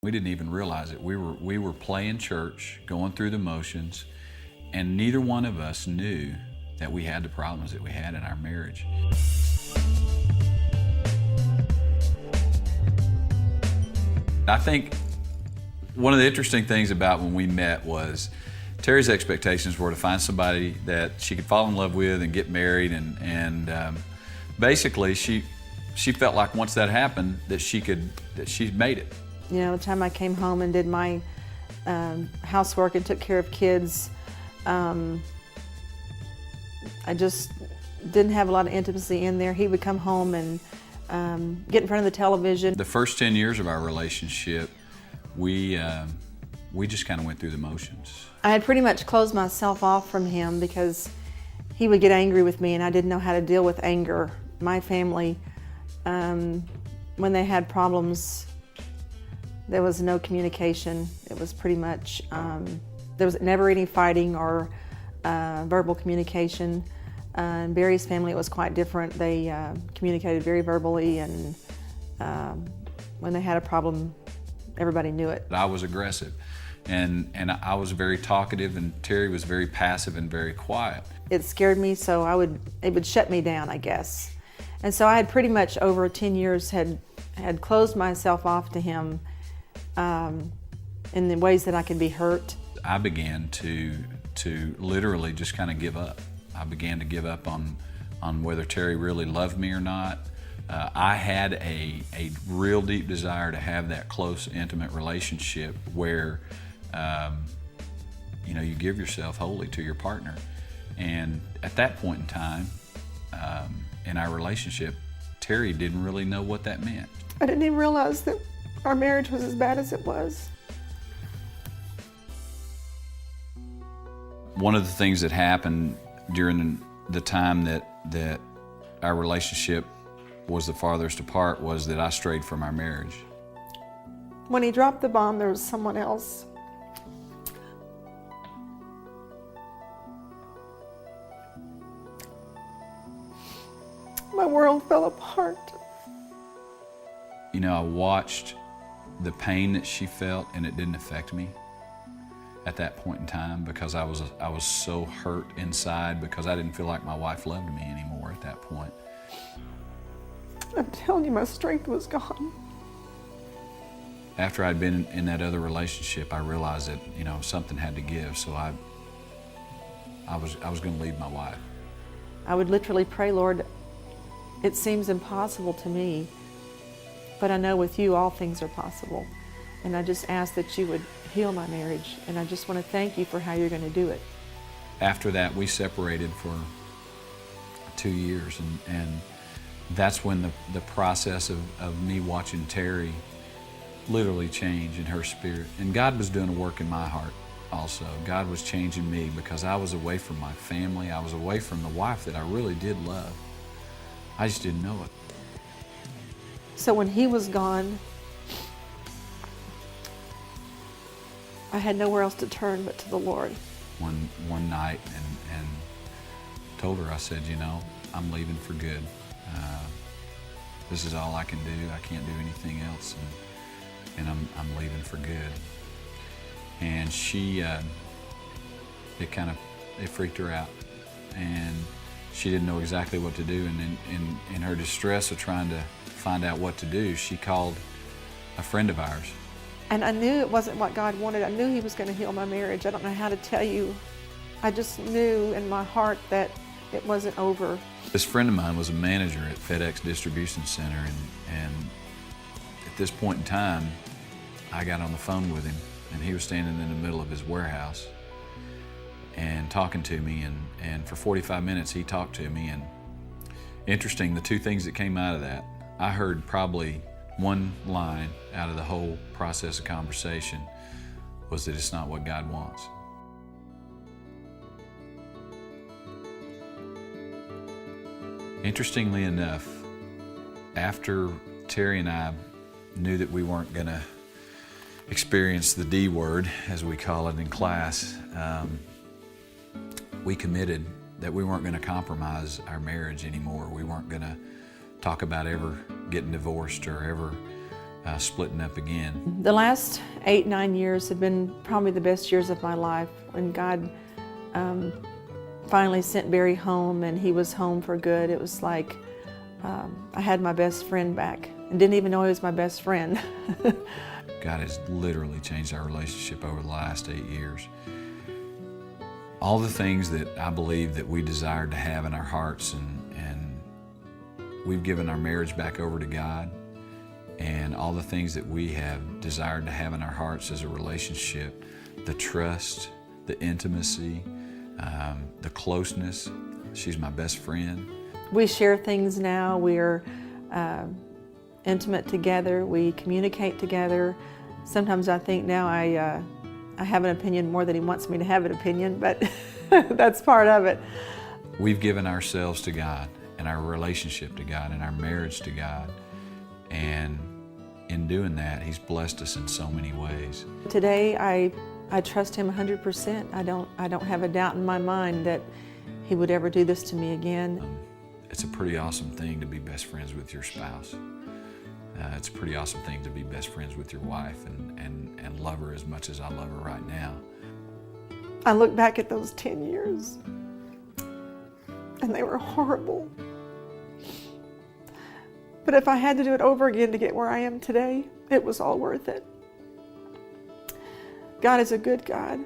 We didn't even realize it. We were playing church, going through the motions, and neither one of us knew that we had the problems that we had in our marriage. I think one of the interesting things about when we met was Terri's expectations were to find somebody that she could fall in love with and get married, and basically she felt like once that happened that she'd made it. You know, the time I came home and did my housework and took care of kids, I just didn't have a lot of intimacy in there. He would come home and get in front of the television. The first 10 years of our relationship, we just kind of went through the motions. I had pretty much closed myself off from him because he would get angry with me and I didn't know how to deal with anger. My family, when they had problems, there was no communication. It was pretty much, there was never any fighting or verbal communication. In Barry's family, it was quite different. They communicated very verbally, and when they had a problem, everybody knew it. I was aggressive, and I was very talkative, and Terri was very passive and very quiet. It scared me, so it would shut me down, I guess. And so I had pretty much over 10 years had closed myself off to him in the ways that I could be hurt. I began to literally just kind of give up. I began to give up on whether Terri really loved me or not. I had a real deep desire to have that close, intimate relationship where you know, you give yourself wholly to your partner. And at that point in time in our relationship, Terri didn't really know what that meant. I didn't even realize that our marriage was as bad as it was. One of the things that happened during the time that our relationship was the farthest apart was that I strayed from our marriage. When he dropped the bomb, there was someone else. My world fell apart. You know, I watched the pain that she felt, and it didn't affect me at that point in time because I was so hurt inside because I didn't feel like my wife loved me anymore at that point. I'm telling you, my strength was gone. After I'd been in that other relationship, I realized that, you know, something had to give, so I was going to leave my wife. I would literally pray, Lord, it seems impossible to me, but I know with you all things are possible. And I just ask that you would heal my marriage, and I just want to thank you for how you're going to do it. After that, we separated for 2 years, and that's when the process of me watching Terri literally change in her spirit. And God was doing a work in my heart also. God was changing me because I was away from my family. I was away from the wife that I really did love. I just didn't know it. So when he was gone, I had nowhere else to turn but to the Lord. One night and told her, I said, you know, I'm leaving for good. This is all I can do. I can't do anything else, and I'm leaving for good. And she, it freaked her out, and she didn't know exactly what to do. And in her distress of trying to find out what to do, she called a friend of ours. And I knew it wasn't what God wanted. I knew he was going to heal my marriage. I don't know how to tell you. I just knew in my heart that it wasn't over. This friend of mine was a manager at FedEx Distribution Center, and at this point in time, I got on the phone with him, and he was standing in the middle of his warehouse and talking to me, and for 45 minutes he talked to me. And interesting, the two things that came out of that, I heard probably one line out of the whole process of conversation was that it's not what God wants. Interestingly enough, after Terri and I knew that we weren't going to experience the D word, as we call it in class, we committed that we weren't going to compromise our marriage anymore. We weren't going to talk about ever getting divorced or ever splitting up again. The last 8-9 years have been probably the best years of my life. When God finally sent Barry home and he was home for good, it was like I had my best friend back and didn't even know he was my best friend. God has literally changed our relationship over the last 8 years. All the things that I believe that we desired to have in our hearts, and we've given our marriage back over to God, and all the things that we have desired to have in our hearts as a relationship, the trust, the intimacy, the closeness. She's my best friend. We share things now. We're intimate together. We communicate together. Sometimes I think now I have an opinion more than he wants me to have an opinion, but that's part of it. We've given ourselves to God and our relationship to God and our marriage to God. And in doing that, He's blessed us in so many ways. Today, I trust Him 100%. I don't have a doubt in my mind that He would ever do this to me again. It's a pretty awesome thing to be best friends with your spouse. It's a pretty awesome thing to be best friends with your wife and love her as much as I love her right now. I look back at those 10 years, and they were horrible. But if I had to do it over again to get where I am today, it was all worth it. God is a good God.